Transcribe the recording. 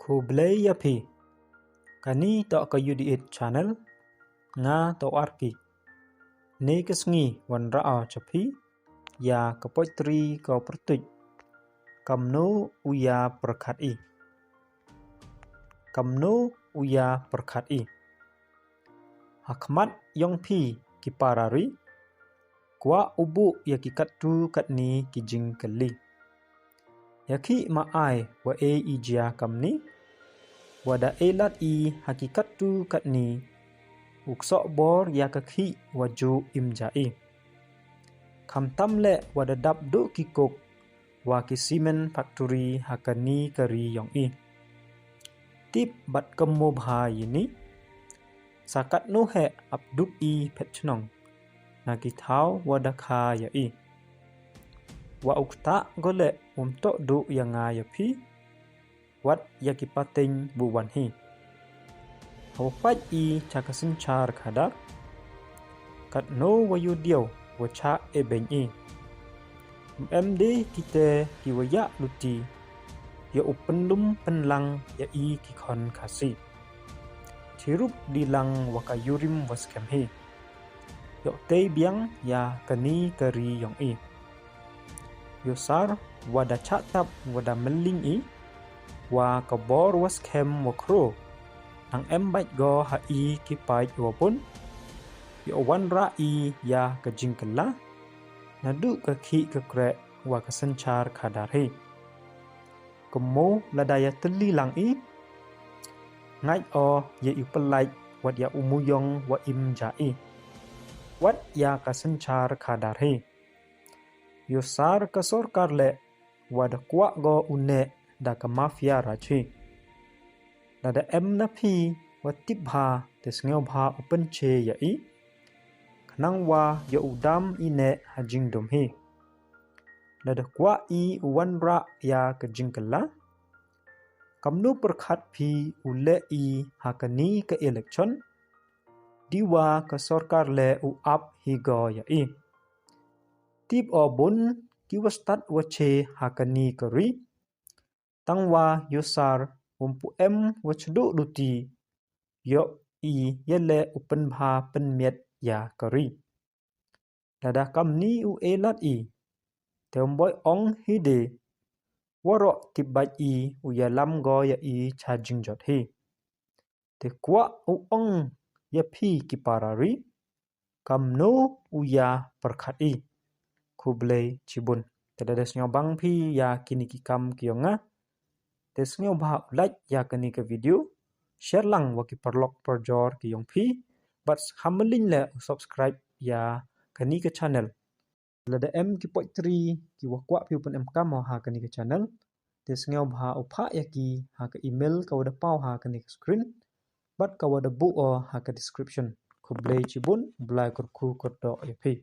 Khu blay ya phi. Kani to kayu diit channel nga to Arki. Ne kesngi wan rao chapi ya kapoitri kau pertuj. Kamno uya pyrkhat i. Kamno uya pyrkhat i. Hakmat yong phi kiparari. Kwa ubu ya kikatu katni kijing kali. Yaki maai wa e ijia kamni. Wada elat i hakikatu katni. Uksok bor ya kakhi waju imjai. Kamtam le wada dabdu kikuk wa kisimen factory hakani kari yong i. Tip bat kemo bha yini. Sakat no he abduk i petchnong. Nakithau wada kha ya i. Wa ukta gole umtok du yanga ya phi. Wat yakipating buwan hi. Hawpat i chakasin char khadar. Kat no wayu diaw wacha ebeng i. MD kita kiwaya luti. Ya upenlum penlang ya i kikon Khasi. Cirup dilang wakayurim waskem hi. Yok tei biang ya kani kari yong i. Yosar wada chatap wada meling i. Wa kabor waskem wakro. Ang embait go ha i kipait wapun. Yo wan ra i ya kajingkala. Nadu kaki kekre wa kasenchar khadar hi. Kemo ladaya teli lang i. Ngai o ya ipelait wat ya umuyong wa imja i. Wat ya kasenchar khadar hi. Yosar kasorkar le wada kwa go une da ka mafia rachi. Dada em na phi wa tip bha tesngeo bha open che ya i. Kanang wa ya udam ine hajing dom hi. Dada kwa i uwan ra ya kajingkala. Kamno pyrkhat phi ule i hakani ka election. Diwa ka sorkar le u ap hi go ya i. Tip o bun kiwastat wache hakani kari. Tangwa yosar umpu em wachdu luti. Yo i yele upen bha penmiet ya kari. Dada kamni u elat i. Teomboy ong hide. Warok tibat i u yalam go ya i chajing jot hi. Te kwa u ong ya phi kiparari. Kamno u ya pyrkhat i. Kublai cibun. Tada desnyo bang phi ya kini kikam kiyonga. Desnyo bha like ya kani ke video. Share lang waki perlok perjor kiyong phi. But hamelin le subscribe ya kani ke channel. Lada em ki poitri ki wakwa pi upun em kam ha kani ke channel. Desnyo bha upha ya ki ha ke email ka wada pau ha kani ke screen. But ka wada bu o ha ke description. Kublai cibun blai kurku kurdo ya phi.